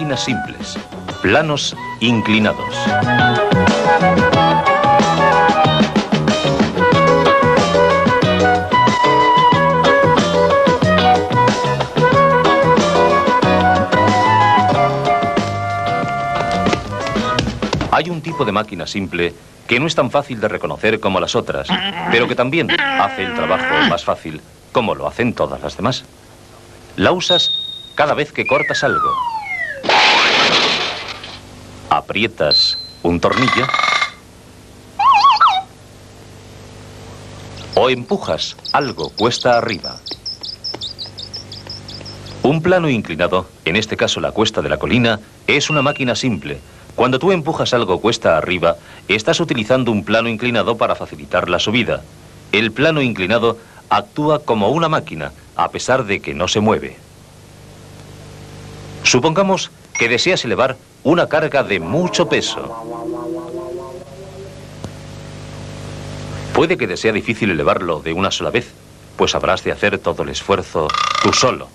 Máquinas simples. Planos inclinados. Hay un tipo de máquina simple que no es tan fácil de reconocer como las otras, pero que también hace el trabajo más fácil, como lo hacen todas las demás. La usas cada vez que cortas algo. Aprietas un tornillo o empujas algo cuesta arriba. Un plano inclinado, en este caso la cuesta de la colina, es una máquina simple. Cuando tú empujas algo cuesta arriba, estás utilizando un plano inclinado para facilitar la subida. El plano inclinado actúa como una máquina, a pesar de que no se mueve. Supongamos que deseas elevar una carga de mucho peso. Puede que te sea difícil elevarlo de una sola vez, pues habrás de hacer todo el esfuerzo tú solo.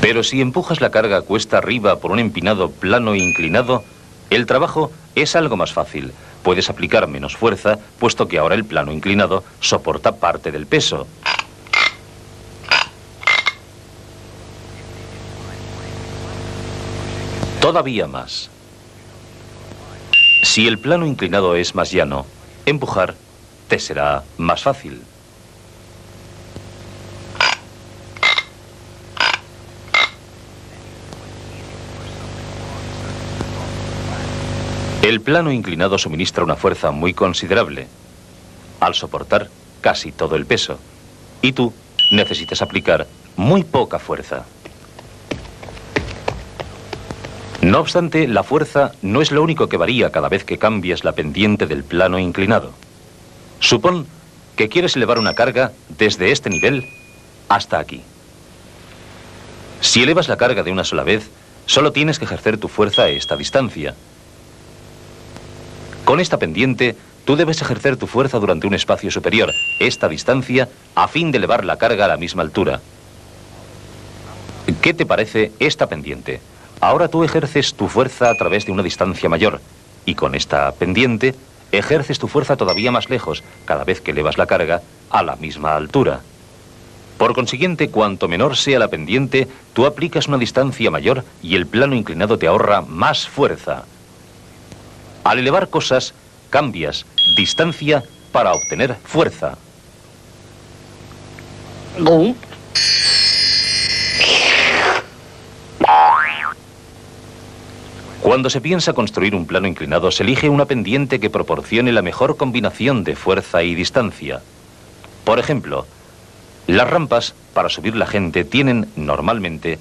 Pero si empujas la carga cuesta arriba por un empinado plano inclinado, el trabajo es algo más fácil. Puedes aplicar menos fuerza, puesto que ahora el plano inclinado soporta parte del peso. Todavía más. Si el plano inclinado es más llano, empujar te será más fácil. El plano inclinado suministra una fuerza muy considerable, al soportar casi todo el peso, y tú necesitas aplicar muy poca fuerza. No obstante, la fuerza no es lo único que varía cada vez que cambias la pendiente del plano inclinado. Supón que quieres elevar una carga desde este nivel hasta aquí. Si elevas la carga de una sola vez, solo tienes que ejercer tu fuerza a esta distancia. Con esta pendiente, tú debes ejercer tu fuerza durante un espacio superior, esta distancia, a fin de elevar la carga a la misma altura. ¿Qué te parece esta pendiente? Ahora tú ejerces tu fuerza a través de una distancia mayor, y con esta pendiente, ejerces tu fuerza todavía más lejos, cada vez que elevas la carga a la misma altura. Por consiguiente, cuanto menor sea la pendiente, tú aplicas una distancia mayor y el plano inclinado te ahorra más fuerza. Al elevar cosas, cambias distancia para obtener fuerza. Cuando se piensa construir un plano inclinado, se elige una pendiente que proporcione la mejor combinación de fuerza y distancia. Por ejemplo, las rampas para subir la gente tienen normalmente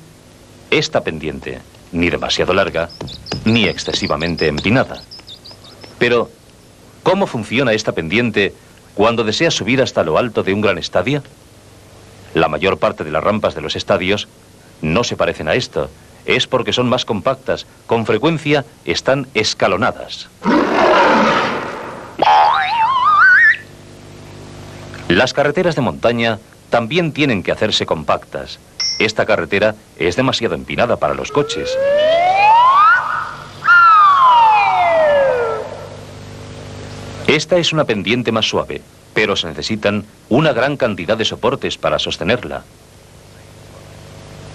esta pendiente, ni demasiado larga, ni excesivamente empinada. Pero, ¿cómo funciona esta pendiente cuando deseas subir hasta lo alto de un gran estadio? La mayor parte de las rampas de los estadios no se parecen a esto. Es porque son más compactas. Con frecuencia están escalonadas. Las carreteras de montaña también tienen que hacerse compactas. Esta carretera es demasiado empinada para los coches. Esta es una pendiente más suave, pero se necesitan una gran cantidad de soportes para sostenerla.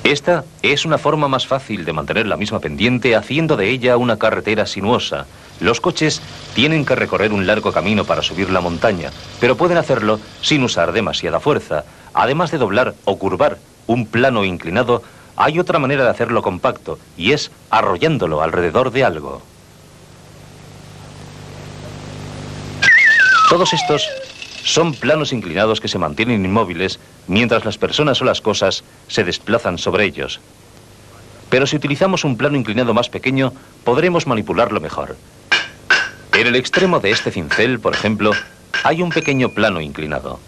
Esta es una forma más fácil de mantener la misma pendiente haciendo de ella una carretera sinuosa. Los coches tienen que recorrer un largo camino para subir la montaña, pero pueden hacerlo sin usar demasiada fuerza. Además de doblar o curvar un plano inclinado, hay otra manera de hacerlo compacto, y es arrollándolo alrededor de algo. Todos estos son planos inclinados que se mantienen inmóviles mientras las personas o las cosas se desplazan sobre ellos. Pero si utilizamos un plano inclinado más pequeño, podremos manipularlo mejor. En el extremo de este cincel, por ejemplo, hay un pequeño plano inclinado.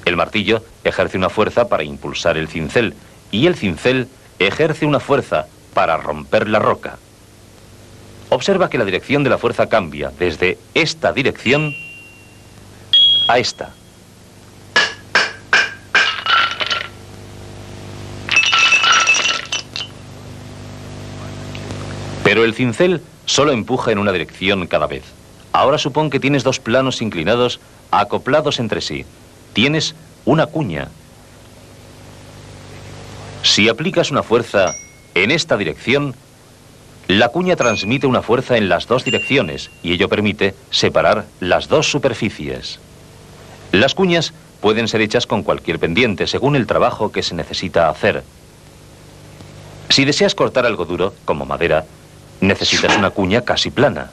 El martillo ejerce una fuerza para impulsar el cincel, y el cincel ejerce una fuerza para romper la roca. Observa que la dirección de la fuerza cambia desde esta dirección a esta. Pero el cincel solo empuja en una dirección cada vez. Ahora supón que tienes dos planos inclinados acoplados entre sí. Tienes una cuña. Si aplicas una fuerza en esta dirección, la cuña transmite una fuerza en las dos direcciones y ello permite separar las dos superficies. Las cuñas pueden ser hechas con cualquier pendiente según el trabajo que se necesita hacer. Si deseas cortar algo duro, como madera, necesitas una cuña casi plana.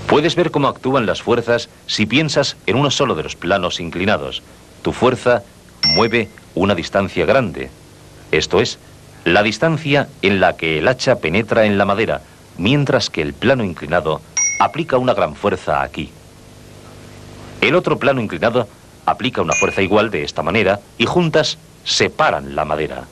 Puedes ver cómo actúan las fuerzas si piensas en uno solo de los planos inclinados. Tu fuerza mueve una distancia grande. Esto es, la distancia en la que el hacha penetra en la madera, mientras que el plano inclinado aplica una gran fuerza aquí. El otro plano inclinado aplica una fuerza igual de esta manera y juntas separan la madera.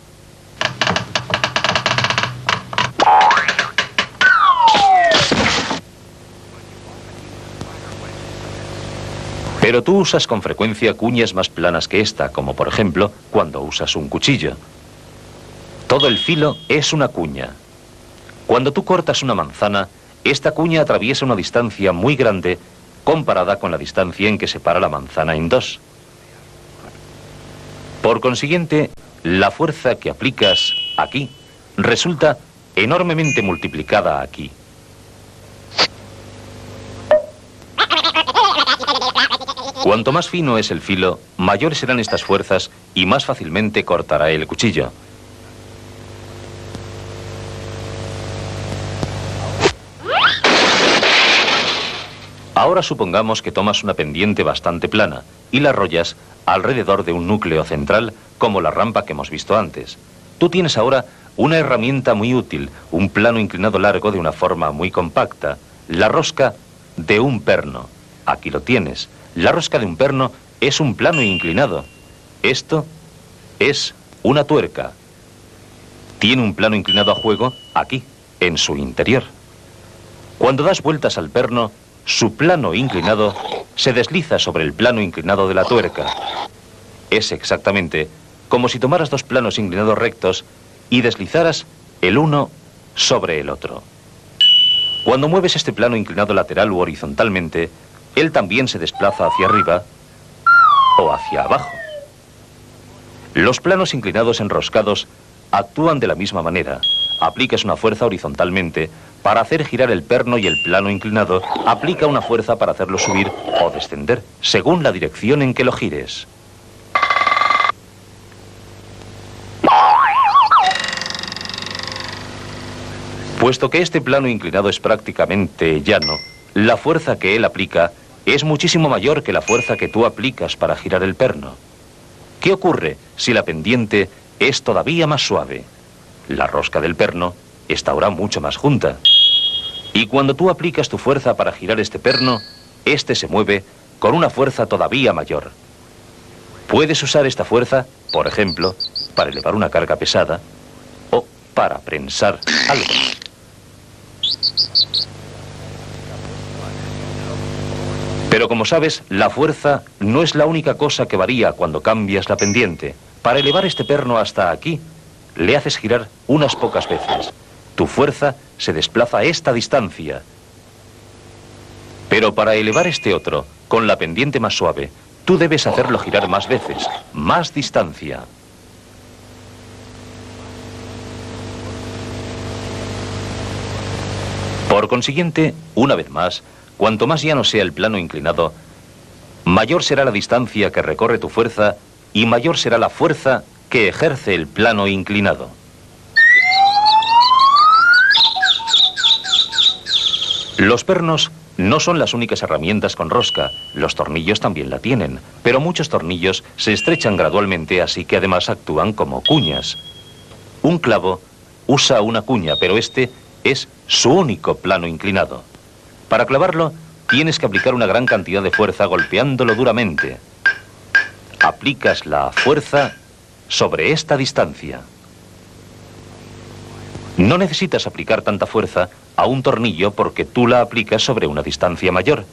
Pero tú usas con frecuencia cuñas más planas que esta, como por ejemplo cuando usas un cuchillo. Todo el filo es una cuña. Cuando tú cortas una manzana, esta cuña atraviesa una distancia muy grande comparada con la distancia en que separa la manzana en dos. Por consiguiente, la fuerza que aplicas aquí resulta enormemente multiplicada aquí. Cuanto más fino es el filo, mayores serán estas fuerzas y más fácilmente cortará el cuchillo. Ahora supongamos que tomas una pendiente bastante plana y la arrollas alrededor de un núcleo central como la rampa que hemos visto antes. Tú tienes ahora una herramienta muy útil, un plano inclinado largo de una forma muy compacta, la rosca de un perno. Aquí lo tienes. La rosca de un perno es un plano inclinado. Esto es una tuerca. Tiene un plano inclinado a juego aquí, en su interior. Cuando das vueltas al perno, su plano inclinado se desliza sobre el plano inclinado de la tuerca. Es exactamente como si tomaras dos planos inclinados rectos y deslizaras el uno sobre el otro. Cuando mueves este plano inclinado lateral u horizontalmente, él también se desplaza hacia arriba o hacia abajo. Los planos inclinados enroscados actúan de la misma manera. Aplicas una fuerza horizontalmente para hacer girar el perno y el plano inclinado aplica una fuerza para hacerlo subir o descender, según la dirección en que lo gires. Puesto que este plano inclinado es prácticamente llano, la fuerza que él aplica es muchísimo mayor que la fuerza que tú aplicas para girar el perno. ¿Qué ocurre si la pendiente es todavía más suave? La rosca del perno está ahora mucho más junta. Y cuando tú aplicas tu fuerza para girar este perno, este se mueve con una fuerza todavía mayor. Puedes usar esta fuerza, por ejemplo, para elevar una carga pesada o para prensar algo. Pero como sabes, la fuerza no es la única cosa que varía cuando cambias la pendiente. Para elevar este perno hasta aquí, le haces girar unas pocas veces. Tu fuerza se desplaza a esta distancia. Pero para elevar este otro, con la pendiente más suave, tú debes hacerlo girar más veces, más distancia. Por consiguiente, una vez más, cuanto más llano sea el plano inclinado, mayor será la distancia que recorre tu fuerza y mayor será la fuerza que ejerce el plano inclinado. Los pernos no son las únicas herramientas con rosca, los tornillos también la tienen, pero muchos tornillos se estrechan gradualmente, así que además actúan como cuñas. Un clavo usa una cuña, pero este es su único plano inclinado. Para clavarlo, tienes que aplicar una gran cantidad de fuerza golpeándolo duramente. Aplicas la fuerza sobre esta distancia. No necesitas aplicar tanta fuerza a un tornillo porque tú la aplicas sobre una distancia mayor.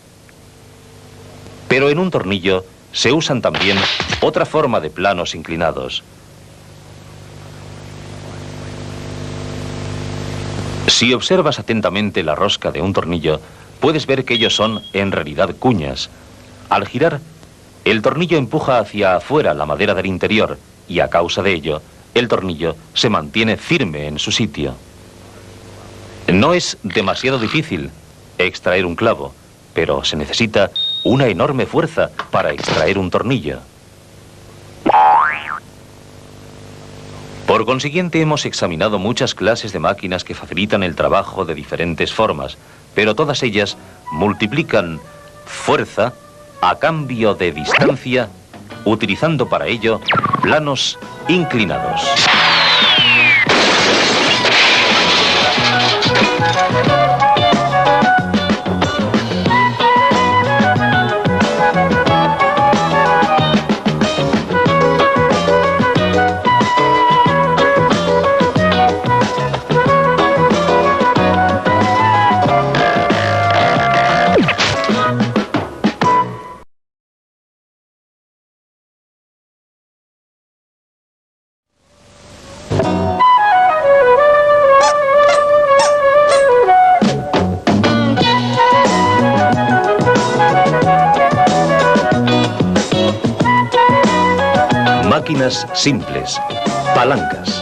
Pero en un tornillo se usan también otra forma de planos inclinados. Si observas atentamente la rosca de un tornillo, puedes ver que ellos son, en realidad, cuñas. Al girar, el tornillo empuja hacia afuera la madera del interior y, a causa de ello, el tornillo se mantiene firme en su sitio. No es demasiado difícil extraer un clavo, pero se necesita una enorme fuerza para extraer un tornillo. Por consiguiente, hemos examinado muchas clases de máquinas que facilitan el trabajo de diferentes formas, pero todas ellas multiplican fuerza a cambio de distancia, utilizando para ello planos inclinados. Máquinas simples, palancas.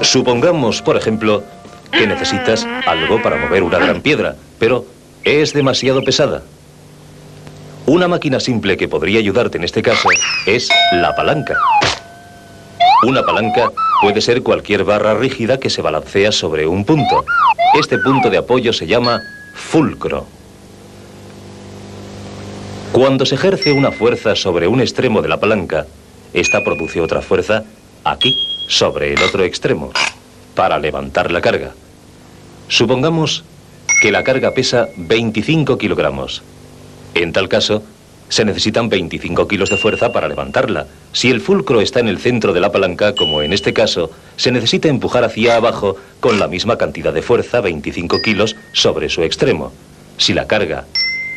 Supongamos, por ejemplo, que necesitas algo para mover una gran piedra, pero es demasiado pesada. Una máquina simple que podría ayudarte en este caso es la palanca. Una palanca puede ser cualquier barra rígida que se balancea sobre un punto. Este punto de apoyo se llama fulcro. Cuando se ejerce una fuerza sobre un extremo de la palanca, esta produce otra fuerza aquí, sobre el otro extremo, para levantar la carga. Supongamos que la carga pesa 25 kilogramos. En tal caso, se necesitan 25 kilos de fuerza para levantarla. Si el fulcro está en el centro de la palanca, como en este caso, se necesita empujar hacia abajo con la misma cantidad de fuerza, 25 kilos, sobre su extremo. Si la carga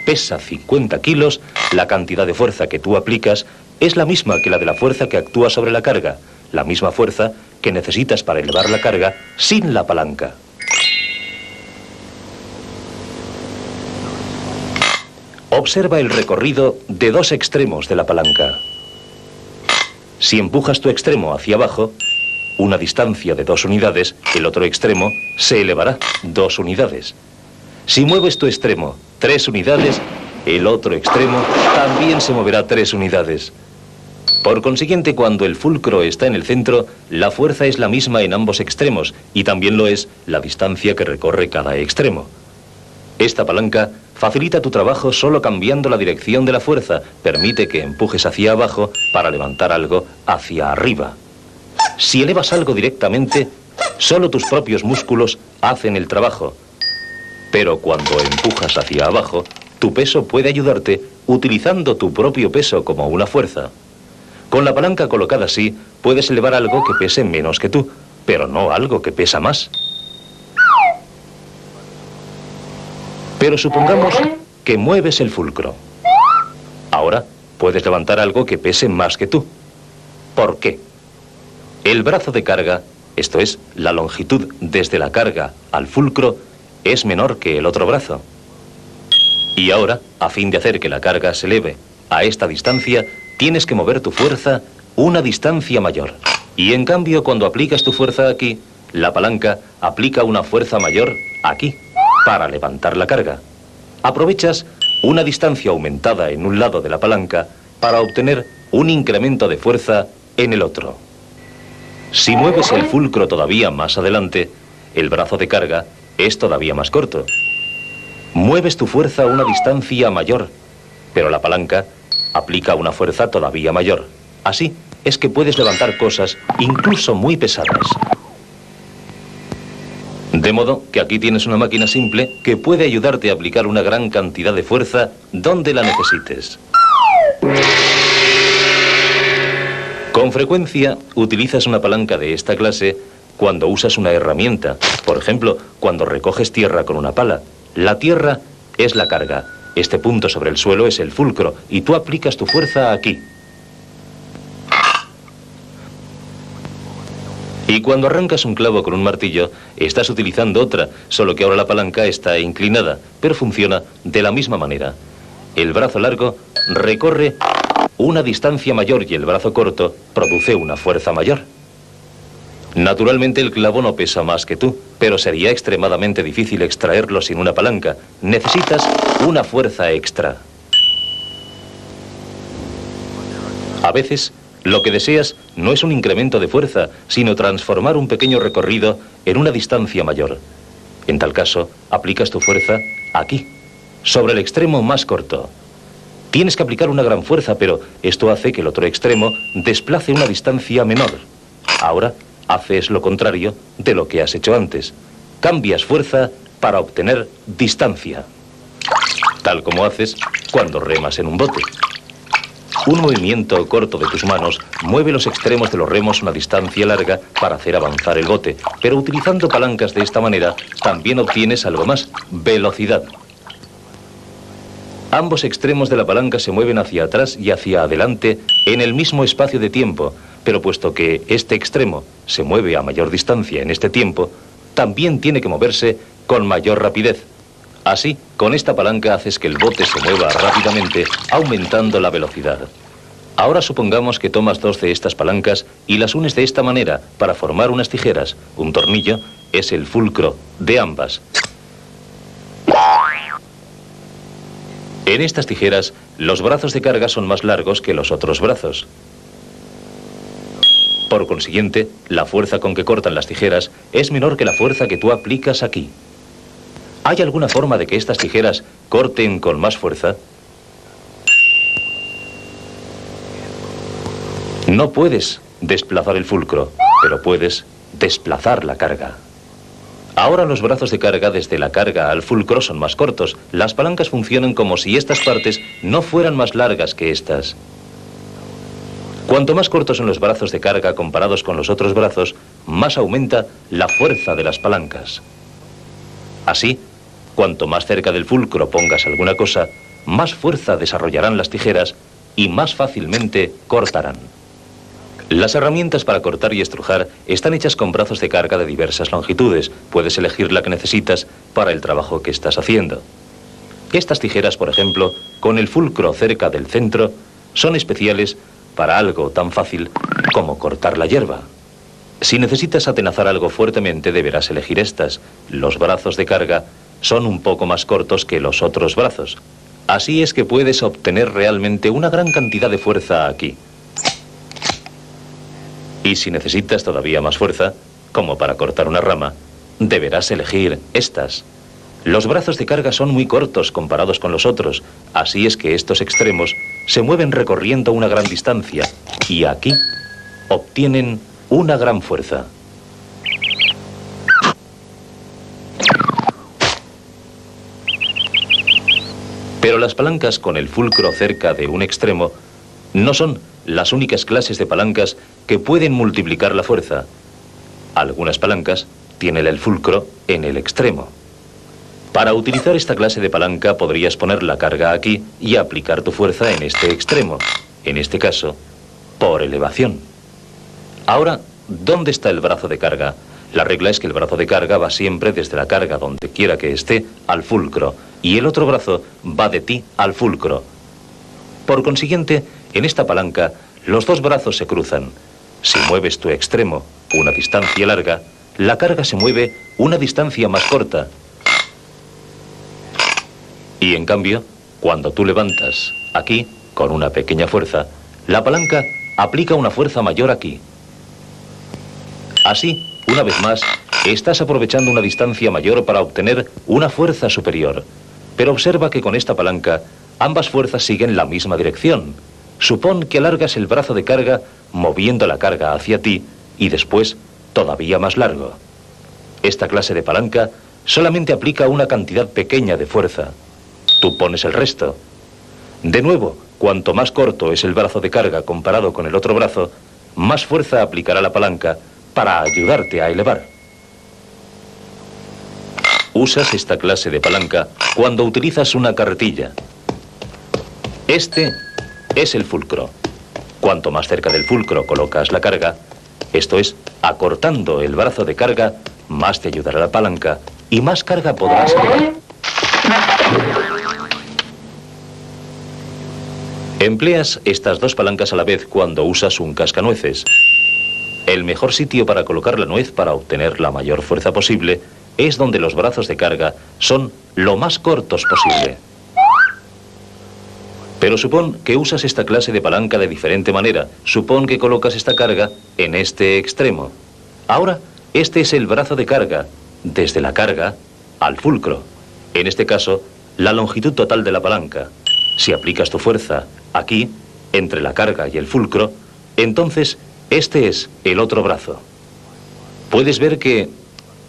pesa 50 kilos, la cantidad de fuerza que tú aplicas es la misma que la de la fuerza que actúa sobre la carga, la misma fuerza que necesitas para elevar la carga sin la palanca. Observa el recorrido de dos extremos de la palanca. Si empujas tu extremo hacia abajo, una distancia de 2 unidades, el otro extremo se elevará 2 unidades. Si mueves tu extremo 3 unidades, el otro extremo también se moverá 3 unidades. Por consiguiente, cuando el fulcro está en el centro, la fuerza es la misma en ambos extremos y también lo es la distancia que recorre cada extremo. Esta palanca facilita tu trabajo solo cambiando la dirección de la fuerza. Permite que empujes hacia abajo para levantar algo hacia arriba. Si elevas algo directamente, solo tus propios músculos hacen el trabajo. Pero cuando empujas hacia abajo, tu peso puede ayudarte utilizando tu propio peso como una fuerza. Con la palanca colocada así, puedes elevar algo que pese menos que tú, pero no algo que pesa más. Pero supongamos que mueves el fulcro. Ahora puedes levantar algo que pese más que tú. ¿Por qué? El brazo de carga, esto es, la longitud desde la carga al fulcro, es menor que el otro brazo. Y ahora, a fin de hacer que la carga se eleve a esta distancia, tienes que mover tu fuerza una distancia mayor. Y en cambio, cuando aplicas tu fuerza aquí, la palanca aplica una fuerza mayor aquí, para levantar la carga. Aprovechas una distancia aumentada en un lado de la palanca para obtener un incremento de fuerza en el otro. Si mueves el fulcro todavía más adelante, el brazo de carga es todavía más corto. Mueves tu fuerza a una distancia mayor, pero la palanca aplica una fuerza todavía mayor. Así es que puedes levantar cosas incluso muy pesadas. De modo que aquí tienes una máquina simple que puede ayudarte a aplicar una gran cantidad de fuerza donde la necesites. Con frecuencia utilizas una palanca de esta clase cuando usas una herramienta, por ejemplo, cuando recoges tierra con una pala, La tierra es la carga. Este punto sobre el suelo es el fulcro y tú aplicas tu fuerza aquí. Y cuando arrancas un clavo con un martillo, estás utilizando otra, solo que ahora la palanca está inclinada, pero funciona de la misma manera. El brazo largo recorre una distancia mayor y el brazo corto produce una fuerza mayor. Naturalmente el clavo no pesa más que tú, pero sería extremadamente difícil extraerlo sin una palanca. Necesitas una fuerza extra. A veces, lo que deseas no es un incremento de fuerza, sino transformar un pequeño recorrido en una distancia mayor. En tal caso, aplicas tu fuerza aquí, sobre el extremo más corto. Tienes que aplicar una gran fuerza, pero esto hace que el otro extremo desplace una distancia menor. Ahora, haces lo contrario de lo que has hecho antes. Cambias fuerza para obtener distancia. Tal como haces cuando remas en un bote. Un movimiento corto de tus manos mueve los extremos de los remos una distancia larga para hacer avanzar el bote. Pero utilizando palancas de esta manera, también obtienes algo más: velocidad. Ambos extremos de la palanca se mueven hacia atrás y hacia adelante en el mismo espacio de tiempo, pero puesto que este extremo se mueve a mayor distancia en este tiempo, también tiene que moverse con mayor rapidez. Así, con esta palanca haces que el bote se mueva rápidamente, aumentando la velocidad. Ahora supongamos que tomas dos de estas palancas y las unes de esta manera para formar unas tijeras. Un tornillo es el fulcro de ambas. En estas tijeras, los brazos de carga son más largos que los otros brazos. Por consiguiente, la fuerza con que cortan las tijeras es menor que la fuerza que tú aplicas aquí. ¿Hay alguna forma de que estas tijeras corten con más fuerza? No puedes desplazar el fulcro, pero puedes desplazar la carga. Ahora los brazos de carga desde la carga al fulcro son más cortos. Las palancas funcionan como si estas partes no fueran más largas que estas. Cuanto más cortos son los brazos de carga comparados con los otros brazos, más aumenta la fuerza de las palancas. Así, cuanto más cerca del fulcro pongas alguna cosa, más fuerza desarrollarán las tijeras y más fácilmente cortarán. Las herramientas para cortar y estrujar están hechas con brazos de carga de diversas longitudes. Puedes elegir la que necesitas para el trabajo que estás haciendo. Estas tijeras, por ejemplo, con el fulcro cerca del centro, son especiales para algo tan fácil como cortar la hierba. Si necesitas atenazar algo fuertemente, deberás elegir estas. Los brazos de carga son un poco más cortos que los otros brazos. Así es que puedes obtener realmente una gran cantidad de fuerza aquí. Y si necesitas todavía más fuerza, como para cortar una rama, deberás elegir estas. Los brazos de carga son muy cortos comparados con los otros, así es que estos extremos se mueven recorriendo una gran distancia y aquí obtienen una gran fuerza. Pero las palancas con el fulcro cerca de un extremo no son las únicas clases de palancas que pueden multiplicar la fuerza. Algunas palancas tienen el fulcro en el extremo. Para utilizar esta clase de palanca podrías poner la carga aquí y aplicar tu fuerza en este extremo. En este caso, por elevación. Ahora, ¿dónde está el brazo de carga? La regla es que el brazo de carga va siempre desde la carga, donde quiera que esté, al fulcro. Y el otro brazo va de ti al fulcro. Por consiguiente, en esta palanca, los dos brazos se cruzan. Si mueves tu extremo una distancia larga, la carga se mueve una distancia más corta. Y en cambio, cuando tú levantas aquí, con una pequeña fuerza, la palanca aplica una fuerza mayor aquí. Así, una vez más, estás aprovechando una distancia mayor para obtener una fuerza superior. Pero observa que con esta palanca, ambas fuerzas siguen la misma dirección. Supón que alargas el brazo de carga moviendo la carga hacia ti y después todavía más largo. Esta clase de palanca solamente aplica una cantidad pequeña de fuerza. Tú pones el resto. De nuevo, cuanto más corto es el brazo de carga comparado con el otro brazo, más fuerza aplicará la palanca para ayudarte a elevar. Usas esta clase de palanca cuando utilizas una carretilla. Este es el fulcro. Cuanto más cerca del fulcro colocas la carga, esto es, acortando el brazo de carga, más te ayudará la palanca y más carga podrás llevar. Empleas estas dos palancas a la vez cuando usas un cascanueces. El mejor sitio para colocar la nuez para obtener la mayor fuerza posible es donde los brazos de carga son lo más cortos posible. Pero supón que usas esta clase de palanca de diferente manera. Supón que colocas esta carga en este extremo. Ahora, este es el brazo de carga, desde la carga al fulcro. En este caso, la longitud total de la palanca. Si aplicas tu fuerza aquí, entre la carga y el fulcro, entonces este es el otro brazo. Puedes ver que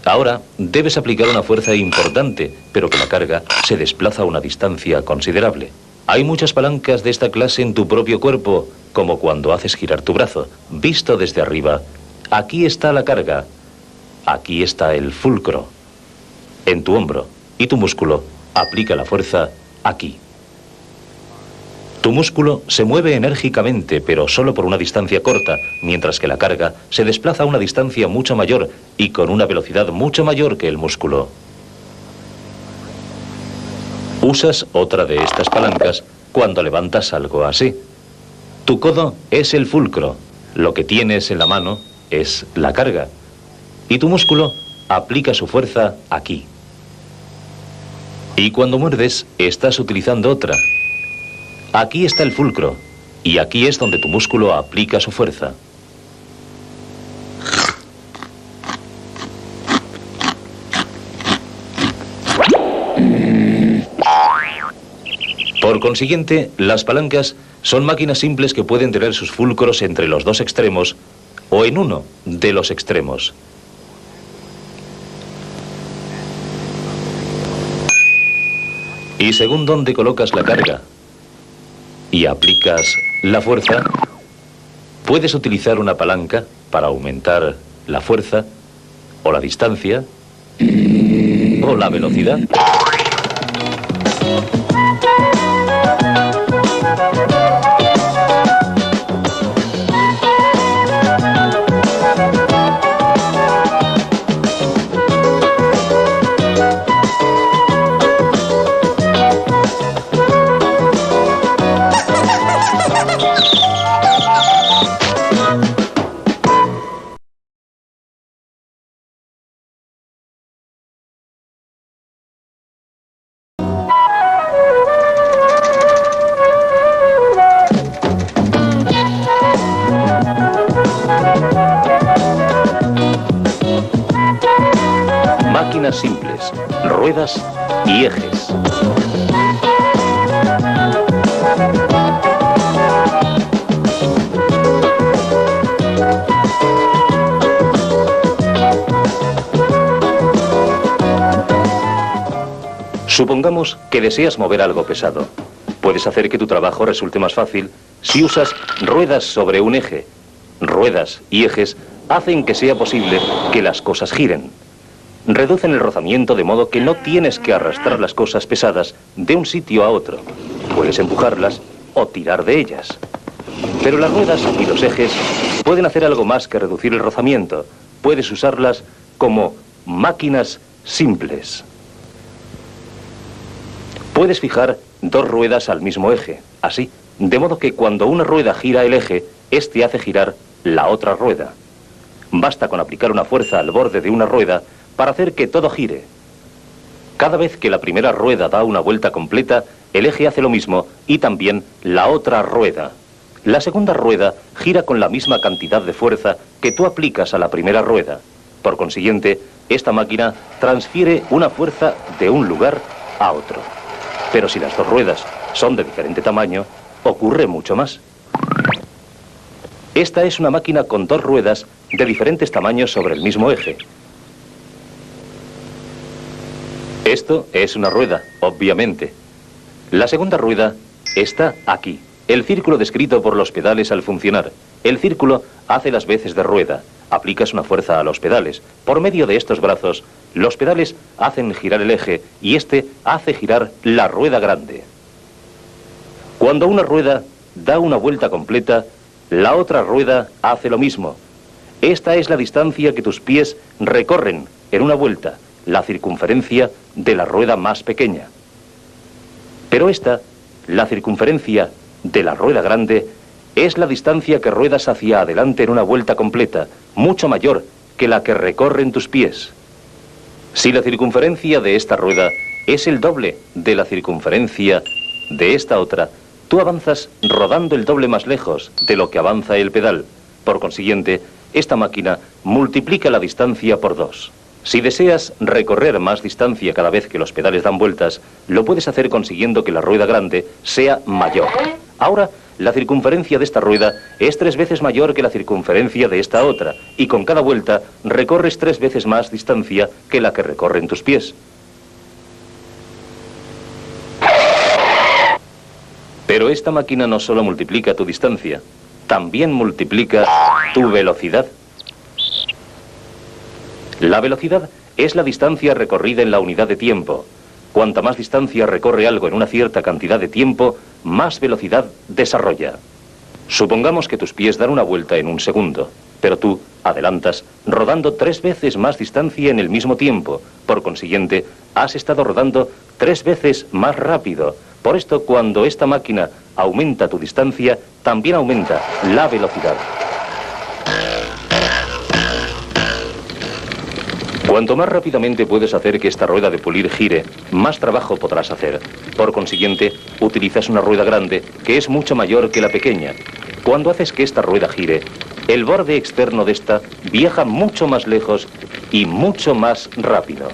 ahora debes aplicar una fuerza importante, pero que la carga se desplaza a una distancia considerable. Hay muchas palancas de esta clase en tu propio cuerpo, como cuando haces girar tu brazo. Visto desde arriba, aquí está la carga, aquí está el fulcro, en tu hombro, y tu músculo aplica la fuerza aquí. Tu músculo se mueve enérgicamente, pero solo por una distancia corta, mientras que la carga se desplaza a una distancia mucho mayor y con una velocidad mucho mayor que el músculo. Usas otra de estas palancas cuando levantas algo así. Tu codo es el fulcro, lo que tienes en la mano es la carga, y tu músculo aplica su fuerza aquí. Y cuando muerdes, estás utilizando otra. Aquí está el fulcro, y aquí es donde tu músculo aplica su fuerza. Por consiguiente, las palancas son máquinas simples que pueden tener sus fulcros entre los dos extremos o en uno de los extremos. Y según dónde colocas la carga y aplicas la fuerza, puedes utilizar una palanca para aumentar la fuerza o la distancia o la velocidad. Máquinas simples, ruedas y ejes. Supongamos que deseas mover algo pesado. Puedes hacer que tu trabajo resulte más fácil si usas ruedas sobre un eje. Ruedas y ejes hacen que sea posible que las cosas giren. Reducen el rozamiento de modo que no tienes que arrastrar las cosas pesadas de un sitio a otro. Puedes empujarlas o tirar de ellas. Pero las ruedas y los ejes pueden hacer algo más que reducir el rozamiento. Puedes usarlas como máquinas simples. Puedes fijar dos ruedas al mismo eje, así, de modo que cuando una rueda gira el eje, este hace girar la otra rueda. Basta con aplicar una fuerza al borde de una rueda para hacer que todo gire. Cada vez que la primera rueda da una vuelta completa, el eje hace lo mismo y también la otra rueda. La segunda rueda gira con la misma cantidad de fuerza que tú aplicas a la primera rueda. Por consiguiente, esta máquina transfiere una fuerza de un lugar a otro. Pero si las dos ruedas son de diferente tamaño, ocurre mucho más. Esta es una máquina con dos ruedas de diferentes tamaños sobre el mismo eje. Esto es una rueda, obviamente. La segunda rueda está aquí. El círculo descrito por los pedales al funcionar. El círculo hace las veces de rueda. aplicas una fuerza a los pedales. Por medio de estos brazos, los pedales hacen girar el eje y este hace girar la rueda grande. Cuando una rueda da una vuelta completa, la otra rueda hace lo mismo. Esta es la distancia que tus pies recorren en una vuelta, la circunferencia de la rueda más pequeña. Pero esta, la circunferencia de la rueda grande, es la distancia que ruedas hacia adelante en una vuelta completa, mucho mayor que la que recorren tus pies. Si la circunferencia de esta rueda es el doble de la circunferencia de esta otra, tú avanzas rodando el doble más lejos de lo que avanza el pedal. Por consiguiente, esta máquina multiplica la distancia por 2. Si deseas recorrer más distancia cada vez que los pedales dan vueltas, lo puedes hacer consiguiendo que la rueda grande sea mayor. Ahora, la circunferencia de esta rueda es 3 veces mayor que la circunferencia de esta otra, y con cada vuelta recorres 3 veces más distancia que la que recorren tus pies. Pero esta máquina no solo multiplica tu distancia, también multiplica tu velocidad. La velocidad es la distancia recorrida en la unidad de tiempo. Cuanta más distancia recorre algo en una cierta cantidad de tiempo, más velocidad desarrolla. Supongamos que tus pies dan una vuelta en un segundo, pero tú adelantas rodando 3 veces más distancia en el mismo tiempo. Por consiguiente, has estado rodando 3 veces más rápido. Por esto, cuando esta máquina aumenta tu distancia, también aumenta la velocidad. Cuanto más rápidamente puedes hacer que esta rueda de pulir gire, más trabajo podrás hacer. Por consiguiente, utilizas una rueda grande que es mucho mayor que la pequeña. Cuando haces que esta rueda gire, el borde externo de esta viaja mucho más lejos y mucho más rápido.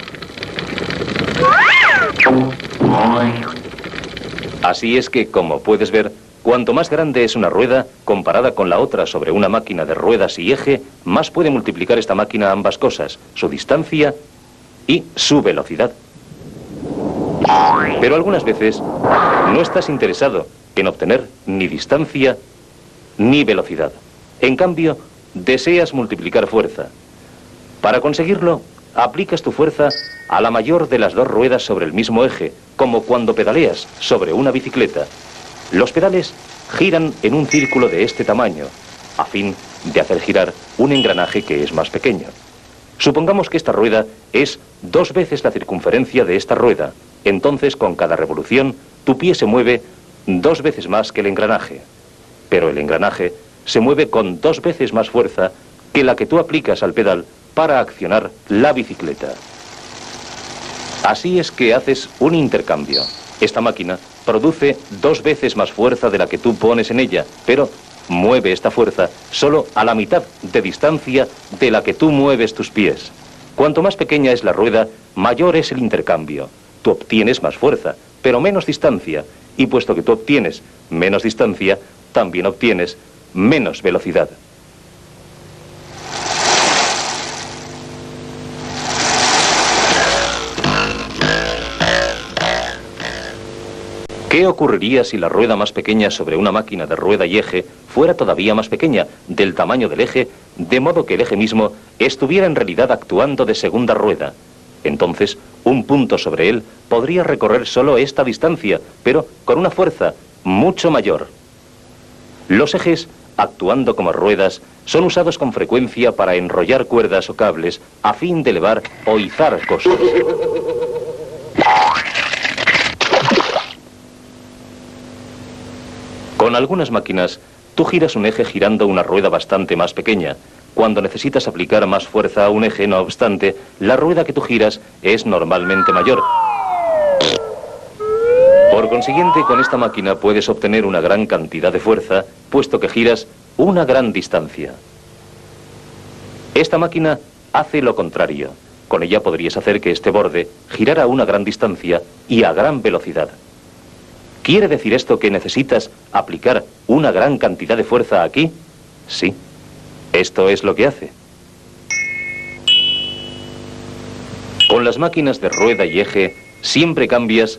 Así es que, como puedes ver, cuanto más grande es una rueda, comparada con la otra sobre una máquina de ruedas y eje, más puede multiplicar esta máquina ambas cosas, su distancia y su velocidad. Pero algunas veces no estás interesado en obtener ni distancia ni velocidad. En cambio, deseas multiplicar fuerza. Para conseguirlo, aplicas tu fuerza a la mayor de las 2 ruedas sobre el mismo eje, como cuando pedaleas sobre una bicicleta. Los pedales giran en un círculo de este tamaño, a fin de hacer girar un engranaje que es más pequeño. Supongamos que esta rueda es 2 veces la circunferencia de esta rueda. Entonces, con cada revolución, tu pie se mueve 2 veces más que el engranaje. Pero el engranaje se mueve con 2 veces más fuerza que la que tú aplicas al pedal para accionar la bicicleta. Así es que haces un intercambio. Esta máquina produce 2 veces más fuerza de la que tú pones en ella, pero mueve esta fuerza solo a la mitad de distancia de la que tú mueves tus pies. Cuanto más pequeña es la rueda, mayor es el intercambio. Tú obtienes más fuerza, pero menos distancia, y puesto que tú obtienes menos distancia, también obtienes menos velocidad. ¿Qué ocurriría si la rueda más pequeña sobre una máquina de rueda y eje fuera todavía más pequeña, del tamaño del eje, de modo que el eje mismo estuviera en realidad actuando de segunda rueda? Entonces, un punto sobre él podría recorrer solo esta distancia, pero con una fuerza mucho mayor. Los ejes, actuando como ruedas, son usados con frecuencia para enrollar cuerdas o cables a fin de elevar o izar cosas. Con algunas máquinas, tú giras un eje girando una rueda bastante más pequeña. Cuando necesitas aplicar más fuerza a un eje, no obstante, la rueda que tú giras es normalmente mayor. Por consiguiente, con esta máquina puedes obtener una gran cantidad de fuerza, puesto que giras una gran distancia. Esta máquina hace lo contrario. Con ella podrías hacer que este borde girara a una gran distancia y a gran velocidad. ¿Quiere decir esto que necesitas aplicar una gran cantidad de fuerza aquí? Sí, esto es lo que hace. Con las máquinas de rueda y eje, siempre cambias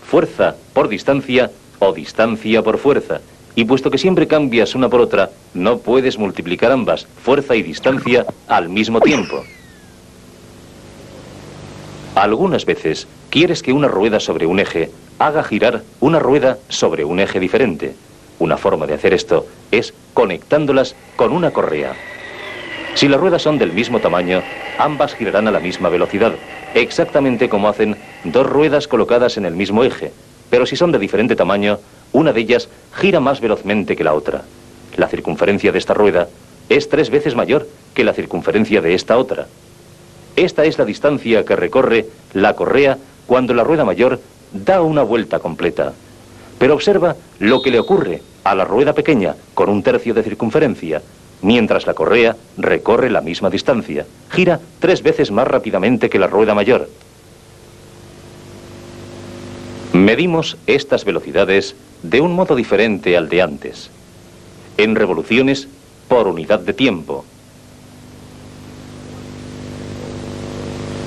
fuerza por distancia o distancia por fuerza. Y puesto que siempre cambias una por otra, no puedes multiplicar ambas, fuerza y distancia, al mismo tiempo. Algunas veces quieres que una rueda sobre un eje haga girar una rueda sobre un eje diferente. Una forma de hacer esto es conectándolas con una correa. Si las ruedas son del mismo tamaño, ambas girarán a la misma velocidad, exactamente como hacen dos ruedas colocadas en el mismo eje. Pero si son de diferente tamaño, una de ellas gira más velozmente que la otra. La circunferencia de esta rueda es 3 veces mayor que la circunferencia de esta otra. Esta es la distancia que recorre la correa cuando la rueda mayor da una vuelta completa. Pero observa lo que le ocurre a la rueda pequeña con 1/3 de circunferencia, mientras la correa recorre la misma distancia. Gira 3 veces más rápidamente que la rueda mayor. Medimos estas velocidades de un modo diferente al de antes, en revoluciones por unidad de tiempo.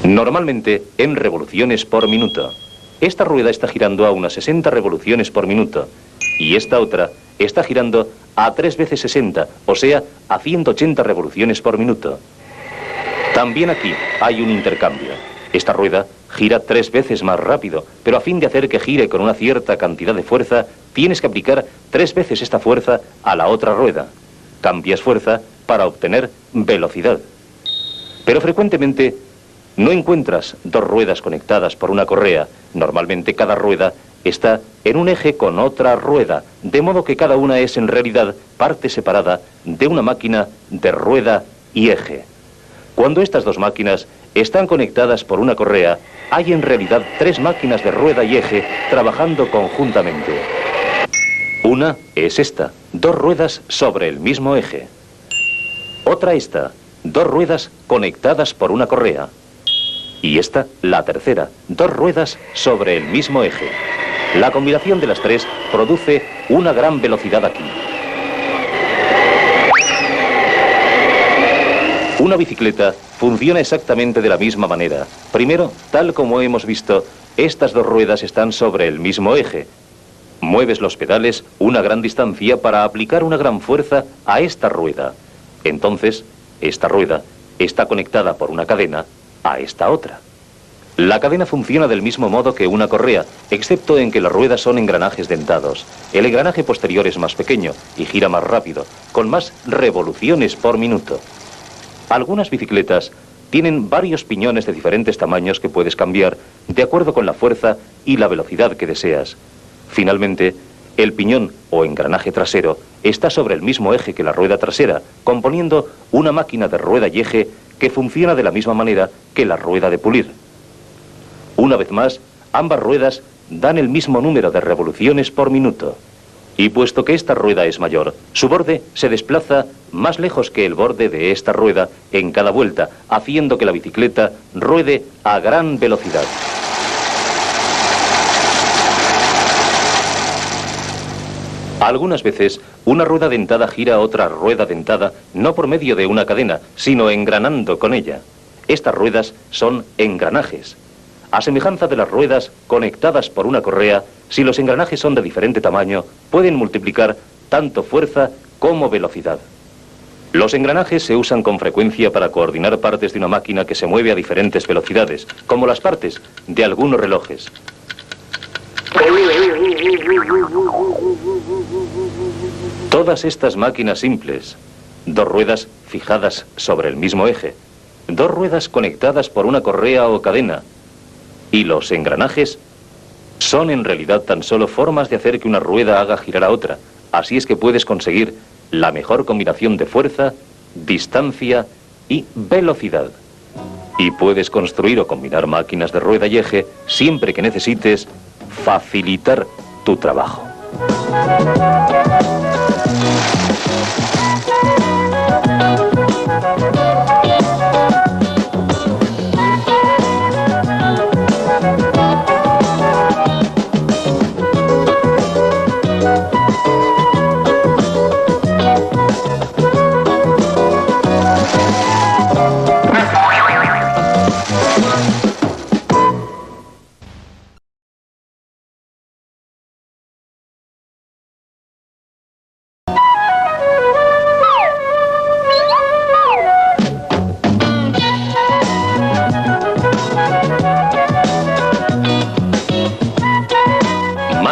Normalmente en revoluciones por minuto. Esta rueda está girando a unas 60 revoluciones por minuto y esta otra está girando a 3 veces 60, o sea, a 180 revoluciones por minuto. También aquí hay un intercambio. Esta rueda gira 3 veces más rápido, pero a fin de hacer que gire con una cierta cantidad de fuerza, tienes que aplicar 3 veces esta fuerza a la otra rueda. Cambias fuerza para obtener velocidad. Pero frecuentemente no encuentras dos ruedas conectadas por una correa. Normalmente cada rueda está en un eje con otra rueda, de modo que cada una es en realidad parte separada de una máquina de rueda y eje. Cuando estas dos máquinas están conectadas por una correa, hay en realidad 3 máquinas de rueda y eje trabajando conjuntamente. Una es esta, 2 ruedas sobre el mismo eje. Otra esta, 2 ruedas conectadas por una correa. Y esta, la tercera, 2 ruedas sobre el mismo eje. La combinación de las 3 produce una gran velocidad aquí. Una bicicleta funciona exactamente de la misma manera. Primero, tal como hemos visto, estas 2 ruedas están sobre el mismo eje. Mueves los pedales una gran distancia para aplicar una gran fuerza a esta rueda. Entonces, esta rueda está conectada por una cadena a esta otra. La cadena funciona del mismo modo que una correa, excepto en que las ruedas son engranajes dentados. El engranaje posterior es más pequeño y gira más rápido, con más revoluciones por minuto. Algunas bicicletas tienen varios piñones de diferentes tamaños que puedes cambiar de acuerdo con la fuerza y la velocidad que deseas. Finalmente, el piñón o engranaje trasero está sobre el mismo eje que la rueda trasera, componiendo una máquina de rueda y eje que funciona de la misma manera que la rueda de pulir. Una vez más, ambas ruedas dan el mismo número de revoluciones por minuto. Y puesto que esta rueda es mayor, su borde se desplaza más lejos que el borde de esta rueda en cada vuelta, haciendo que la bicicleta ruede a gran velocidad. Algunas veces, una rueda dentada gira a otra rueda dentada no por medio de una cadena, sino engranando con ella. Estas ruedas son engranajes. A semejanza de las ruedas conectadas por una correa, si los engranajes son de diferente tamaño, pueden multiplicar tanto fuerza como velocidad. Los engranajes se usan con frecuencia para coordinar partes de una máquina que se mueve a diferentes velocidades, como las partes de algunos relojes. Todas estas máquinas simples, 2 ruedas fijadas sobre el mismo eje, 2 ruedas conectadas por una correa o cadena, y los engranajes son en realidad tan solo formas de hacer que una rueda haga girar a otra. Así es que puedes conseguir la mejor combinación de fuerza, distancia y velocidad. Y puedes construir o combinar máquinas de rueda y eje siempre que necesites facilitar tu trabajo.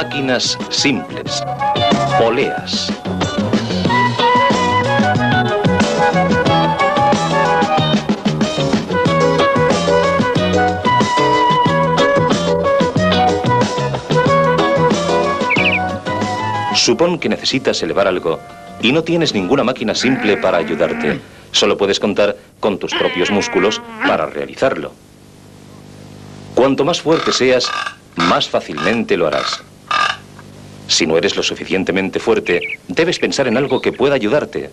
Máquinas simples. Poleas. Supón que necesitas elevar algo y no tienes ninguna máquina simple para ayudarte. Solo puedes contar con tus propios músculos para realizarlo. Cuanto más fuerte seas, más fácilmente lo harás. Si no eres lo suficientemente fuerte, debes pensar en algo que pueda ayudarte.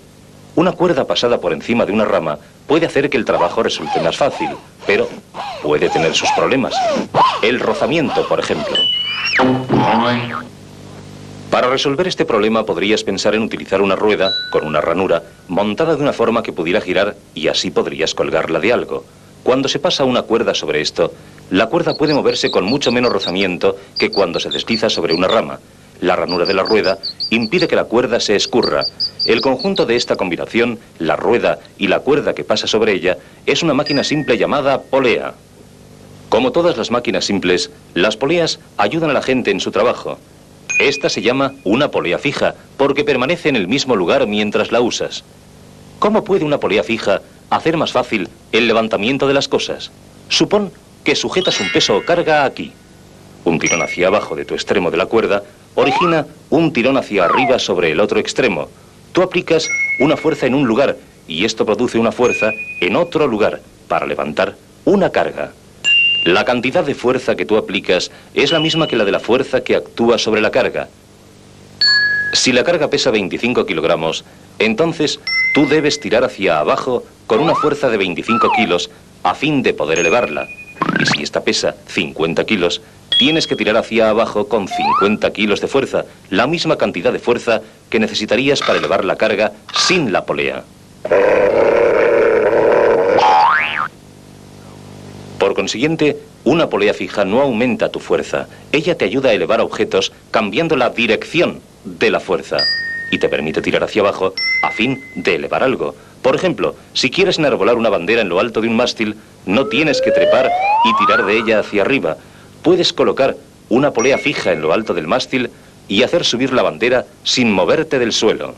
Una cuerda pasada por encima de una rama puede hacer que el trabajo resulte más fácil, pero puede tener sus problemas. El rozamiento, por ejemplo. Para resolver este problema podrías pensar en utilizar una rueda con una ranura montada de una forma que pudiera girar y así podrías colgarla de algo. Cuando se pasa una cuerda sobre esto, la cuerda puede moverse con mucho menos rozamiento que cuando se desliza sobre una rama. La ranura de la rueda impide que la cuerda se escurra. El conjunto de esta combinación, la rueda y la cuerda que pasa sobre ella, es una máquina simple llamada polea. Como todas las máquinas simples, las poleas ayudan a la gente en su trabajo. Esta se llama una polea fija, porque permanece en el mismo lugar mientras la usas. ¿Cómo puede una polea fija hacer más fácil el levantamiento de las cosas? Supón que sujetas un peso o carga aquí. Un tirón hacia abajo de tu extremo de la cuerda origina un tirón hacia arriba sobre el otro extremo. Tú aplicas una fuerza en un lugar y esto produce una fuerza en otro lugar para levantar una carga. La cantidad de fuerza que tú aplicas es la misma que la de la fuerza que actúa sobre la carga. Si la carga pesa 25 kilogramos, entonces tú debes tirar hacia abajo con una fuerza de 25 kilos a fin de poder elevarla. Y si esta pesa 50 kilos, tienes que tirar hacia abajo con 50 kilos de fuerza, la misma cantidad de fuerza que necesitarías para elevar la carga sin la polea. Por consiguiente, una polea fija no aumenta tu fuerza. Ella te ayuda a elevar objetos cambiando la dirección de la fuerza y te permite tirar hacia abajo a fin de elevar algo. Por ejemplo, si quieres enarbolar una bandera en lo alto de un mástil, no tienes que trepar y tirar de ella hacia arriba. Puedes colocar una polea fija en lo alto del mástil y hacer subir la bandera sin moverte del suelo.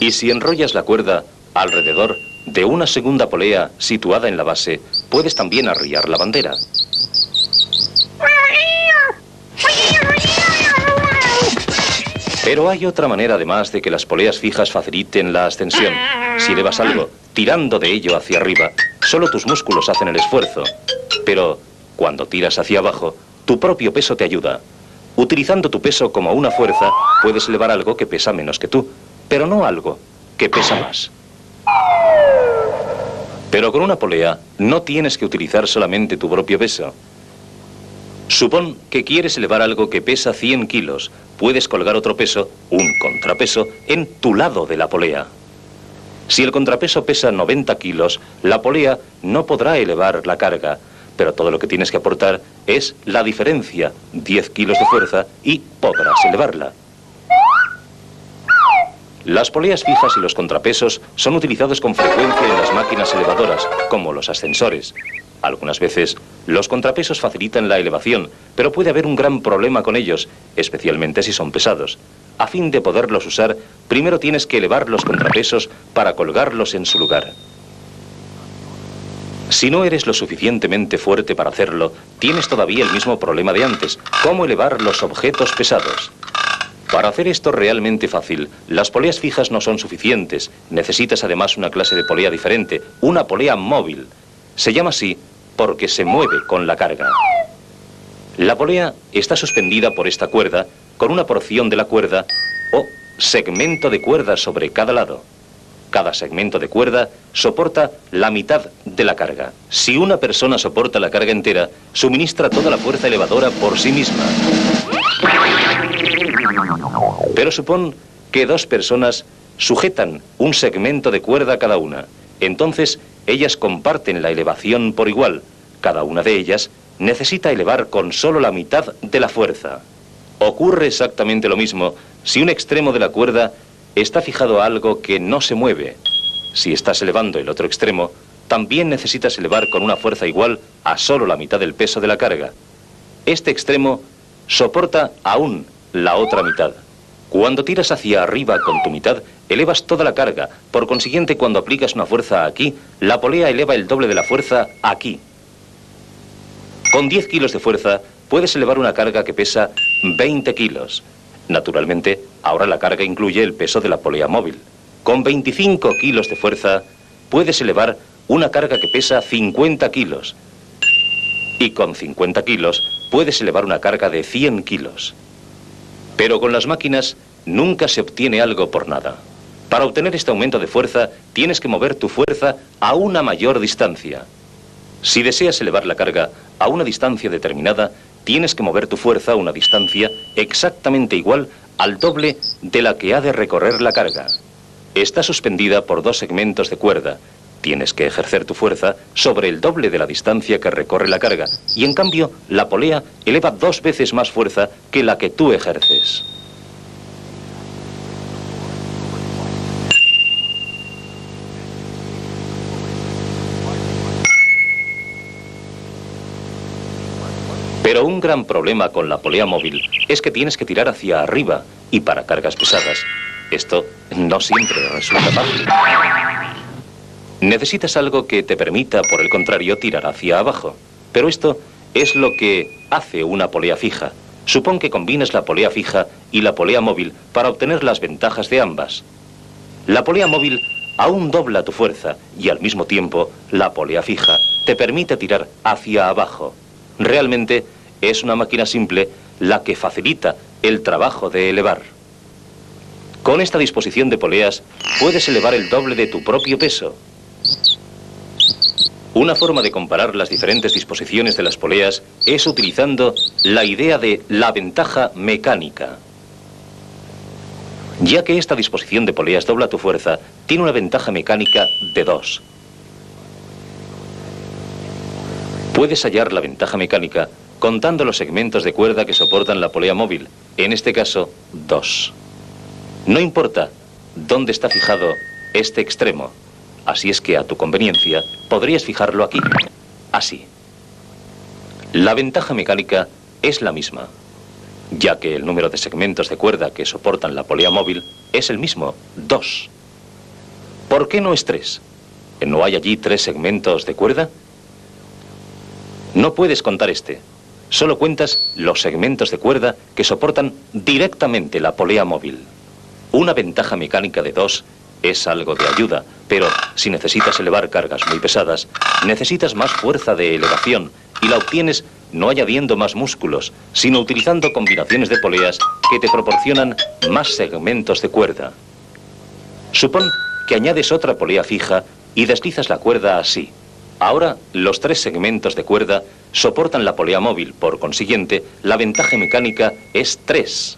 Y si enrollas la cuerda alrededor de una segunda polea situada en la base, puedes también arriar la bandera. Pero hay otra manera además de que las poleas fijas faciliten la ascensión. Si elevas algo tirando de ello hacia arriba, solo tus músculos hacen el esfuerzo. Pero cuando tiras hacia abajo, tu propio peso te ayuda. Utilizando tu peso como una fuerza, puedes elevar algo que pesa menos que tú, pero no algo que pesa más. Pero con una polea no tienes que utilizar solamente tu propio peso. Supón que quieres elevar algo que pesa 100 kilos. Puedes colgar otro peso, un contrapeso, en tu lado de la polea. Si el contrapeso pesa 90 kilos, la polea no podrá elevar la carga, pero todo lo que tienes que aportar es la diferencia, 10 kilos de fuerza, y podrás elevarla. Las poleas fijas y los contrapesos son utilizados con frecuencia en las máquinas elevadoras, como los ascensores. Algunas veces, los contrapesos facilitan la elevación, pero puede haber un gran problema con ellos, especialmente si son pesados. A fin de poderlos usar, primero tienes que elevar los contrapesos para colgarlos en su lugar. Si no eres lo suficientemente fuerte para hacerlo, tienes todavía el mismo problema de antes: cómo elevar los objetos pesados. Para hacer esto realmente fácil, las poleas fijas no son suficientes. Necesitas además una clase de polea diferente, una polea móvil. Se llama así porque se mueve con la carga. La polea está suspendida por esta cuerda, con una porción de la cuerda o segmento de cuerda sobre cada lado. Cada segmento de cuerda soporta la mitad de la carga. Si una persona soporta la carga entera, suministra toda la fuerza elevadora por sí misma. Pero supón que dos personas sujetan un segmento de cuerda cada una. Entonces, ellas comparten la elevación por igual. Cada una de ellas necesita elevar con solo la mitad de la fuerza. Ocurre exactamente lo mismo si un extremo de la cuerda está fijado a algo que no se mueve. Si estás elevando el otro extremo, también necesitas elevar con una fuerza igual a solo la mitad del peso de la carga. este extremo soporta aún la otra mitad. Cuando tiras hacia arriba con tu mitad, elevas toda la carga. Por consiguiente, cuando aplicas una fuerza aquí, la polea eleva el doble de la fuerza aquí. Con 10 kilos de fuerza, puedes elevar una carga que pesa 20 kilos. Naturalmente, ahora la carga incluye el peso de la polea móvil. Con 25 kilos de fuerza, puedes elevar una carga que pesa 50 kilos. Y con 50 kilos, puedes elevar una carga de 100 kilos. Pero con las máquinas, nunca se obtiene algo por nada. Para obtener este aumento de fuerza, tienes que mover tu fuerza a una mayor distancia. Si deseas elevar la carga a una distancia determinada, tienes que mover tu fuerza a una distancia exactamente igual al doble de la que ha de recorrer la carga. Está suspendida por 2 segmentos de cuerda. Tienes que ejercer tu fuerza sobre el doble de la distancia que recorre la carga. Y en cambio, la polea eleva 2 veces más fuerza que la que tú ejerces. Pero un gran problema con la polea móvil es que tienes que tirar hacia arriba, y para cargas pesadas, esto no siempre resulta fácil. Necesitas algo que te permita, por el contrario, tirar hacia abajo. Pero esto es lo que hace una polea fija. Supón que combinas la polea fija y la polea móvil para obtener las ventajas de ambas. La polea móvil aún dobla tu fuerza y al mismo tiempo la polea fija te permite tirar hacia abajo. Realmente es una máquina simple la que facilita el trabajo de elevar. Con esta disposición de poleas puedes elevar el doble de tu propio peso. Una forma de comparar las diferentes disposiciones de las poleas es utilizando la idea de la ventaja mecánica. Ya que esta disposición de poleas dobla tu fuerza, tiene una ventaja mecánica de 2. Puedes hallar la ventaja mecánica contando los segmentos de cuerda que soportan la polea móvil, en este caso, 2. No importa dónde está fijado este extremo, así es que a tu conveniencia podrías fijarlo aquí, así. La ventaja mecánica es la misma, ya que el número de segmentos de cuerda que soportan la polea móvil es el mismo, 2. ¿Por qué no es 3? ¿No hay allí 3 segmentos de cuerda? No puedes contar este. Solo cuentas los segmentos de cuerda que soportan directamente la polea móvil. Una ventaja mecánica de 2 es algo de ayuda, pero si necesitas elevar cargas muy pesadas, necesitas más fuerza de elevación y la obtienes no añadiendo más músculos, sino utilizando combinaciones de poleas que te proporcionan más segmentos de cuerda. Supón que añades otra polea fija y deslizas la cuerda así. Ahora, los 3 segmentos de cuerda soportan la polea móvil, por consiguiente, la ventaja mecánica es 3.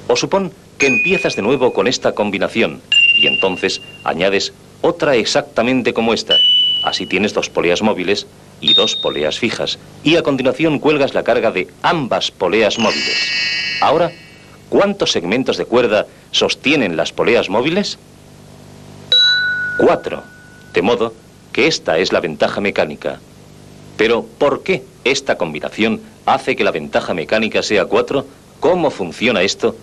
O supón que empiezas de nuevo con esta combinación, y entonces añades otra exactamente como esta. Así tienes 2 poleas móviles y 2 poleas fijas, y a continuación cuelgas la carga de ambas poleas móviles. Ahora, ¿cuántos segmentos de cuerda sostienen las poleas móviles? 4, de modo que esta es la ventaja mecánica. Pero, ¿por qué esta combinación hace que la ventaja mecánica sea 4? ¿Cómo funciona esto?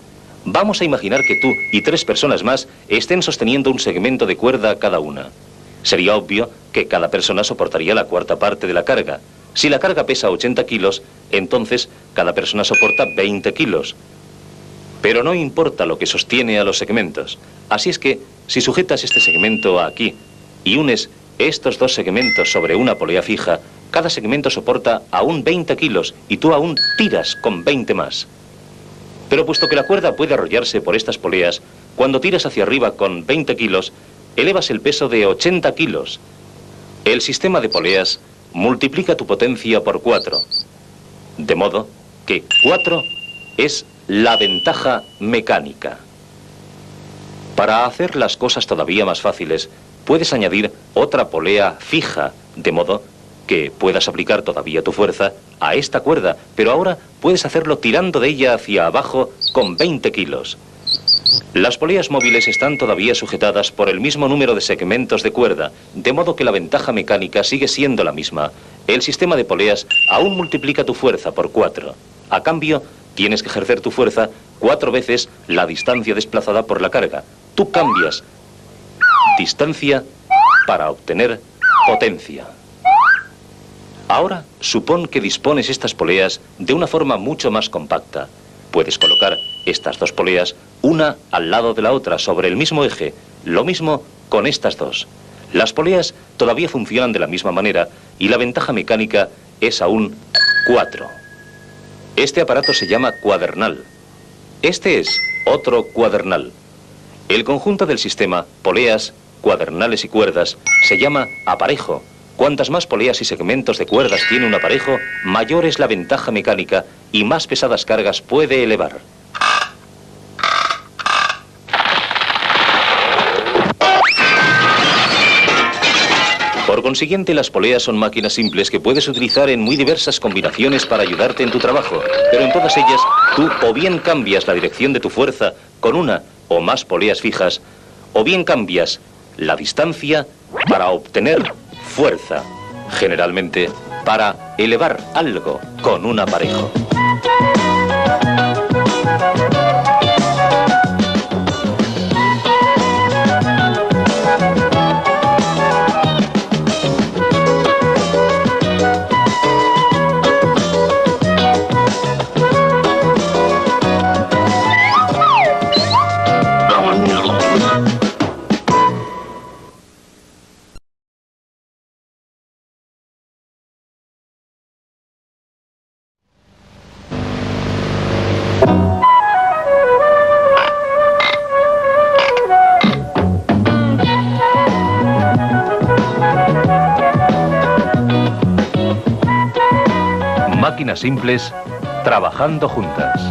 Vamos a imaginar que tú y 3 personas más estén sosteniendo un segmento de cuerda cada una. Sería obvio que cada persona soportaría la cuarta parte de la carga. Si la carga pesa 80 kilos, entonces cada persona soporta 20 kilos. Pero no importa lo que sostiene a los segmentos. Así es que, si sujetas este segmento aquí y unes estos 2 segmentos sobre una polea fija, cada segmento soporta aún 20 kilos y tú aún tiras con 20 más. Pero puesto que la cuerda puede arrollarse por estas poleas, cuando tiras hacia arriba con 20 kilos, elevas el peso de 80 kilos. El sistema de poleas multiplica tu potencia por 4. De modo que 4 es la ventaja mecánica. Para hacer las cosas todavía más fáciles, puedes añadir otra polea fija, de modo que puedas aplicar todavía tu fuerza a esta cuerda, pero ahora puedes hacerlo tirando de ella hacia abajo con 20 kilos. Las poleas móviles están todavía sujetadas por el mismo número de segmentos de cuerda, de modo que la ventaja mecánica sigue siendo la misma. El sistema de poleas aún multiplica tu fuerza por 4. A cambio, tienes que ejercer tu fuerza 4 veces la distancia desplazada por la carga. Tú cambias distancia para obtener potencia. Ahora, supón que dispones estas poleas de una forma mucho más compacta. Puedes colocar estas dos poleas una al lado de la otra sobre el mismo eje. Lo mismo con estas dos. Las poleas todavía funcionan de la misma manera y la ventaja mecánica es aún 4. Este aparato se llama cuadernal. Este es otro cuadernal. El conjunto del sistema, poleas, cuadernales y cuerdas, se llama aparejo. Cuantas más poleas y segmentos de cuerdas tiene un aparejo, mayor es la ventaja mecánica y más pesadas cargas puede elevar. Por consiguiente, las poleas son máquinas simples que puedes utilizar en muy diversas combinaciones para ayudarte en tu trabajo, pero en todas ellas tú o bien cambias la dirección de tu fuerza con una o más poleas fijas, o bien cambias la distancia para obtener fuerza, generalmente para elevar algo con un aparejo. Máquinas simples trabajando juntas.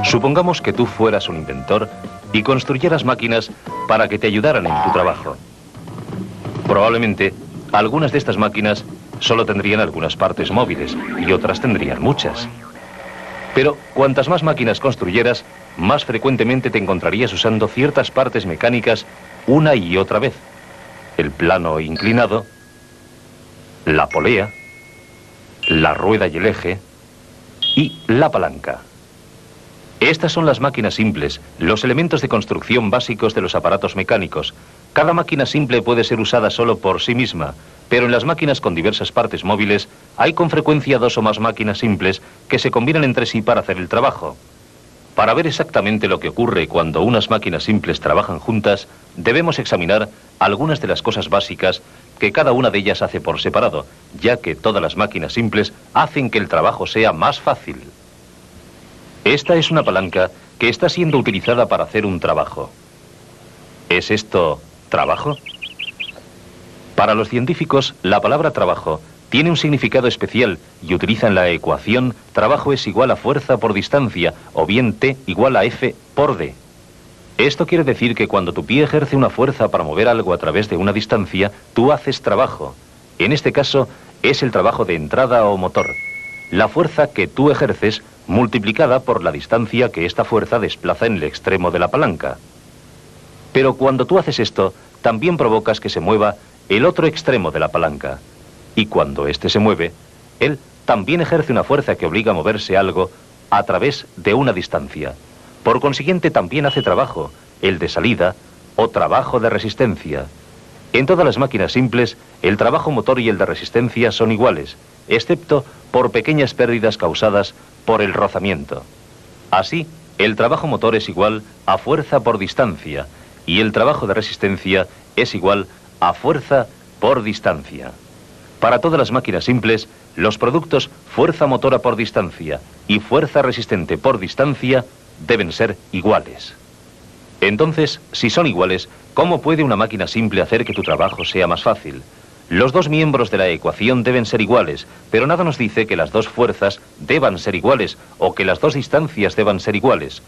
Supongamos que tú fueras un inventor y construyeras máquinas para que te ayudaran en tu trabajo. Probablemente algunas de estas máquinas solo tendrían algunas partes móviles y otras tendrían muchas. Pero cuantas más máquinas construyeras, más frecuentemente te encontrarías usando ciertas partes mecánicas una y otra vez. El plano inclinado, la polea, la rueda y el eje y la palanca. Estas son las máquinas simples, los elementos de construcción básicos de los aparatos mecánicos. Cada máquina simple puede ser usada solo por sí misma, pero en las máquinas con diversas partes móviles hay con frecuencia 2 o más máquinas simples que se combinan entre sí para hacer el trabajo. Para ver exactamente lo que ocurre cuando unas máquinas simples trabajan juntas, debemos examinar algunas de las cosas básicas que cada una de ellas hace por separado, ya que todas las máquinas simples hacen que el trabajo sea más fácil. Esta es una palanca que está siendo utilizada para hacer un trabajo. ¿Es esto trabajo? Para los científicos, la palabra trabajo tiene un significado especial y utilizan la ecuación trabajo es igual a fuerza por distancia, o bien T igual a F por D. Esto quiere decir que cuando tu pie ejerce una fuerza para mover algo a través de una distancia, tú haces trabajo. En este caso, es el trabajo de entrada o motor. La fuerza que tú ejerces multiplicada por la distancia que esta fuerza desplaza en el extremo de la palanca. Pero cuando tú haces esto, también provocas que se mueva el otro extremo de la palanca. Y cuando éste se mueve, él también ejerce una fuerza que obliga a moverse algo a través de una distancia. Por consiguiente, también hace trabajo, el de salida o trabajo de resistencia. En todas las máquinas simples, el trabajo motor y el de resistencia son iguales, excepto por pequeñas pérdidas causadas por el rozamiento. Así, el trabajo motor es igual a fuerza por distancia y el trabajo de resistencia es igual a fuerza por distancia. Para todas las máquinas simples, los productos fuerza motora por distancia y fuerza resistente por distancia deben ser iguales. Entonces, si son iguales, ¿cómo puede una máquina simple hacer que tu trabajo sea más fácil? Los dos miembros de la ecuación deben ser iguales, pero nada nos dice que las dos fuerzas deban ser iguales o que las dos distancias deban ser iguales.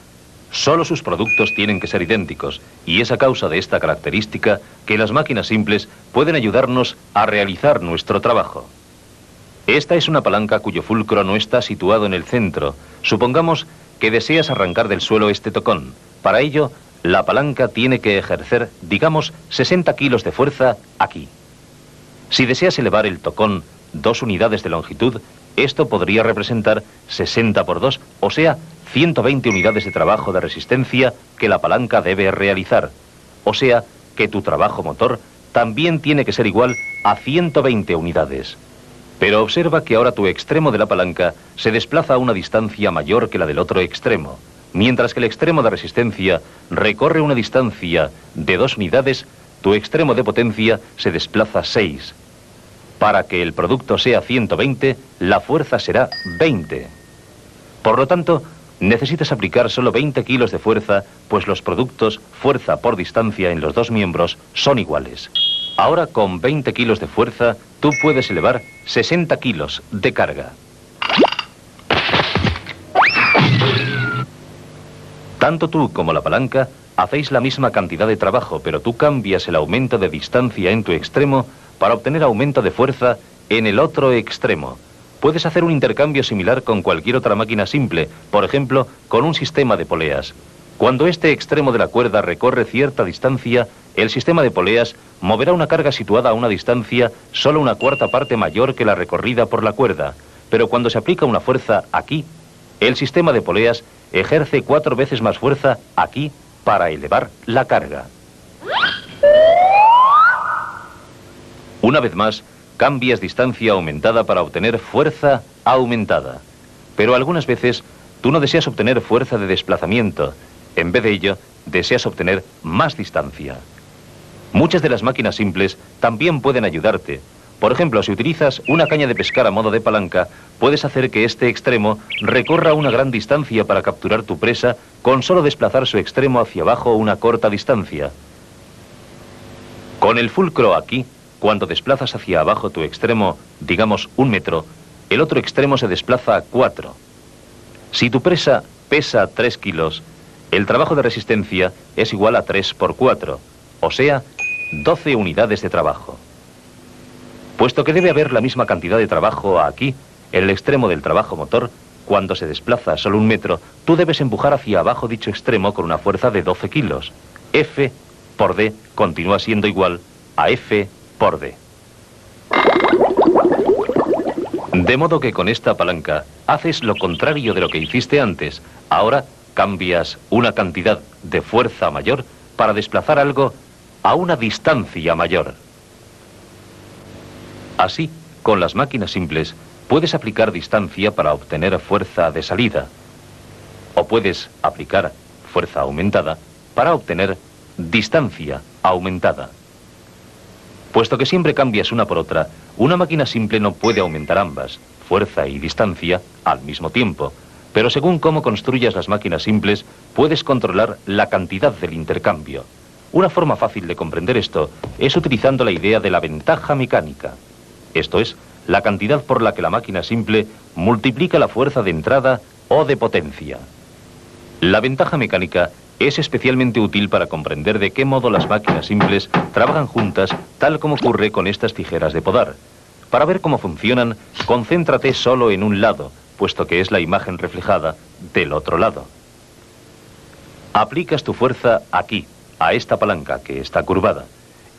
Solo sus productos tienen que ser idénticos, y es a causa de esta característica que las máquinas simples pueden ayudarnos a realizar nuestro trabajo. Esta es una palanca cuyo fulcro no está situado en el centro. Supongamos que deseas arrancar del suelo este tocón. Para ello, la palanca tiene que ejercer, digamos, 60 kilos de fuerza aquí. Si deseas elevar el tocón 2 unidades de longitud, esto podría representar 60 por 2, o sea, 120 unidades de trabajo de resistencia que la palanca debe realizar. O sea, que tu trabajo motor también tiene que ser igual a 120 unidades. Pero observa que ahora tu extremo de la palanca se desplaza a una distancia mayor que la del otro extremo. Mientras que el extremo de resistencia recorre una distancia de 2 unidades, tu extremo de potencia se desplaza 6. Para que el producto sea 120, la fuerza será 20. Por lo tanto, necesitas aplicar solo 20 kilos de fuerza, pues los productos, fuerza por distancia en los dos miembros, son iguales. Ahora, con 20 kilos de fuerza, tú puedes elevar 60 kilos de carga. Tanto tú como la palanca hacéis la misma cantidad de trabajo, pero tú cambias el aumento de distancia en tu extremo para obtener aumento de fuerza en el otro extremo. Puedes hacer un intercambio similar con cualquier otra máquina simple, por ejemplo, con un sistema de poleas. Cuando este extremo de la cuerda recorre cierta distancia, el sistema de poleas moverá una carga situada a una distancia solo una cuarta parte mayor que la recorrida por la cuerda. Pero cuando se aplica una fuerza aquí, el sistema de poleas ejerce 4 veces más fuerza aquí para elevar la carga. Una vez más, cambias distancia aumentada para obtener fuerza aumentada. Pero algunas veces tú no deseas obtener fuerza de desplazamiento. En vez de ello, deseas obtener más distancia. Muchas de las máquinas simples también pueden ayudarte. Por ejemplo, si utilizas una caña de pescar a modo de palanca, puedes hacer que este extremo recorra una gran distancia para capturar tu presa con solo desplazar su extremo hacia abajo una corta distancia. Con el fulcro aquí, cuando desplazas hacia abajo tu extremo, digamos 1 metro, el otro extremo se desplaza a 4. Si tu presa pesa 3 kilos, el trabajo de resistencia es igual a 3 por 4, o sea, 12 unidades de trabajo. Puesto que debe haber la misma cantidad de trabajo aquí, en el extremo del trabajo motor, cuando se desplaza solo 1 metro, tú debes empujar hacia abajo dicho extremo con una fuerza de 12 kilos. F por D continúa siendo igual a F por D. De modo que con esta palanca haces lo contrario de lo que hiciste antes. Ahora cambias una cantidad de fuerza mayor para desplazar algo a una distancia mayor. Así, con las máquinas simples, puedes aplicar distancia para obtener fuerza de salida. O puedes aplicar fuerza aumentada para obtener distancia aumentada. Puesto que siempre cambias una por otra, una máquina simple no puede aumentar ambas, fuerza y distancia, al mismo tiempo. Pero según cómo construyas las máquinas simples, puedes controlar la cantidad del intercambio. Una forma fácil de comprender esto es utilizando la idea de la ventaja mecánica. Esto es, la cantidad por la que la máquina simple multiplica la fuerza de entrada o de potencia. La ventaja mecánica es especialmente útil para comprender de qué modo las máquinas simples trabajan juntas, tal como ocurre con estas tijeras de podar. Para ver cómo funcionan, concéntrate solo en un lado, puesto que es la imagen reflejada del otro lado. Aplicas tu fuerza aquí, a esta palanca que está curvada.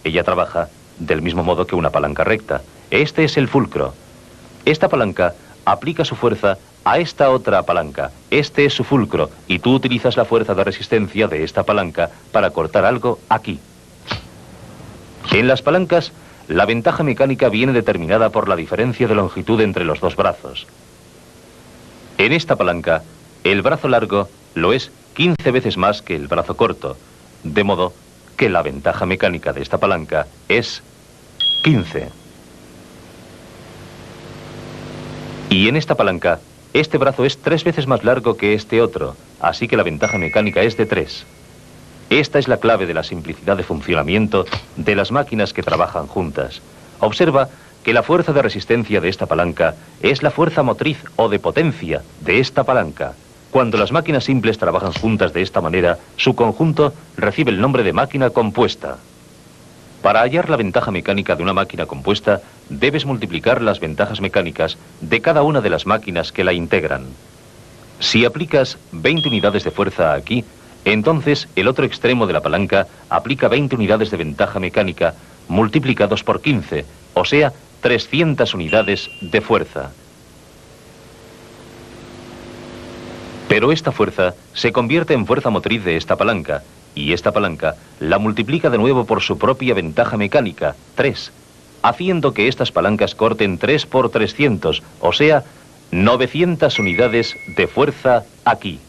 Ella trabaja del mismo modo que una palanca recta. Este es el fulcro. Esta palanca aplica su fuerza a esta otra palanca. Este es su fulcro, y tú utilizas la fuerza de resistencia de esta palanca para cortar algo aquí. En las palancas, la ventaja mecánica viene determinada por la diferencia de longitud entre los dos brazos. En esta palanca, el brazo largo lo es 15 veces más que el brazo corto, de modo que la ventaja mecánica de esta palanca es 15. Y en esta palanca, este brazo es 3 veces más largo que este otro, así que la ventaja mecánica es de 3. Esta es la clave de la simplicidad de funcionamiento de las máquinas que trabajan juntas. Observa que la fuerza de resistencia de esta palanca es la fuerza motriz o de potencia de esta palanca. Cuando las máquinas simples trabajan juntas de esta manera, su conjunto recibe el nombre de máquina compuesta. Para hallar la ventaja mecánica de una máquina compuesta, debes multiplicar las ventajas mecánicas de cada una de las máquinas que la integran. Si aplicas 20 unidades de fuerza aquí, entonces el otro extremo de la palanca aplica 20 unidades de ventaja mecánica multiplicados por 15, o sea, 300 unidades de fuerza. Pero esta fuerza se convierte en fuerza motriz de esta palanca, y esta palanca la multiplica de nuevo por su propia ventaja mecánica, 3, haciendo que estas palancas corten 3 por 300, o sea, 900 unidades de fuerza aquí.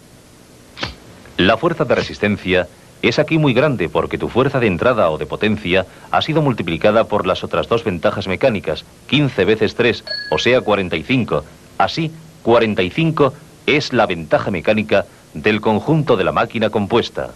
La fuerza de resistencia es aquí muy grande porque tu fuerza de entrada o de potencia ha sido multiplicada por las otras dos ventajas mecánicas, 15 veces 3, o sea 45. Así, 45 es la ventaja mecánica del conjunto de la máquina compuesta.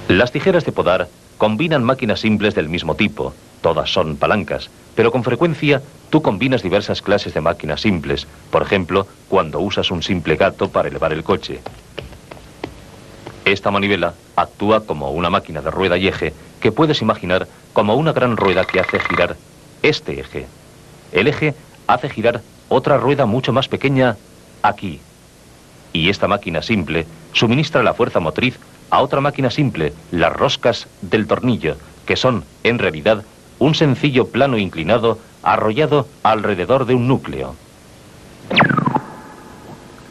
Las tijeras de podar combinan máquinas simples del mismo tipo. Todas son palancas, pero con frecuencia tú combinas diversas clases de máquinas simples. Por ejemplo, cuando usas un simple gato para elevar el coche. Esta manivela actúa como una máquina de rueda y eje que puedes imaginar como una gran rueda que hace girar este eje. El eje hace girar otra rueda mucho más pequeña aquí. Y esta máquina simple suministra la fuerza motriz a otra máquina simple, las roscas del tornillo, que son, en realidad, un sencillo plano inclinado arrollado alrededor de un núcleo.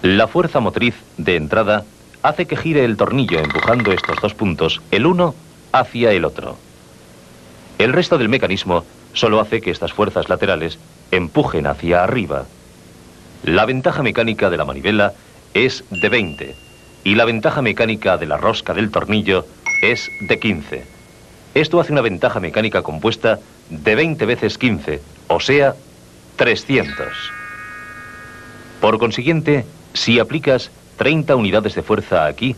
La fuerza motriz de entrada hace que gire el tornillo empujando estos dos puntos, el uno hacia el otro. El resto del mecanismo solo hace que estas fuerzas laterales empujen hacia arriba. La ventaja mecánica de la manivela es de 20 y la ventaja mecánica de la rosca del tornillo es de 15. Esto hace una ventaja mecánica compuesta de 20 veces 15, o sea, 300. Por consiguiente, si aplicas 30 unidades de fuerza aquí,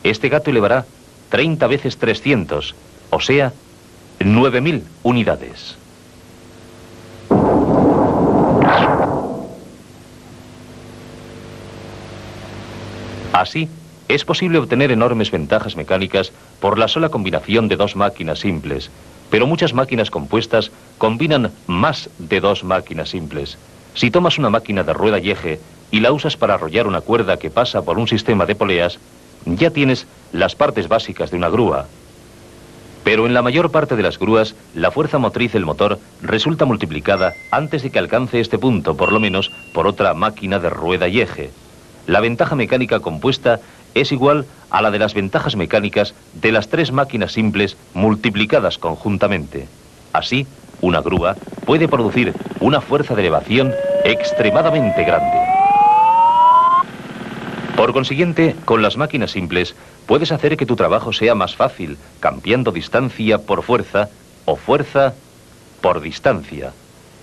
este gato elevará 30 veces 300, o sea, 9000 unidades. Así, es posible obtener enormes ventajas mecánicas por la sola combinación de dos máquinas simples, pero muchas máquinas compuestas combinan más de dos máquinas simples. Si tomas una máquina de rueda y eje y la usas para arrollar una cuerda que pasa por un sistema de poleas, ya tienes las partes básicas de una grúa. Pero en la mayor parte de las grúas, la fuerza motriz del motor resulta multiplicada antes de que alcance este punto, por lo menos, por otra máquina de rueda y eje. La ventaja mecánica compuesta es igual a la de las ventajas mecánicas de las tres máquinas simples multiplicadas conjuntamente. Así, una grúa puede producir una fuerza de elevación extremadamente grande. Por consiguiente, con las máquinas simples, puedes hacer que tu trabajo sea más fácil, cambiando distancia por fuerza o fuerza por distancia.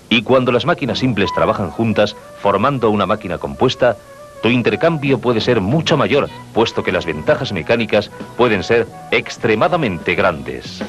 Y cuando las máquinas simples trabajan juntas, formando una máquina compuesta, tu intercambio puede ser mucho mayor, puesto que las ventajas mecánicas pueden ser extremadamente grandes.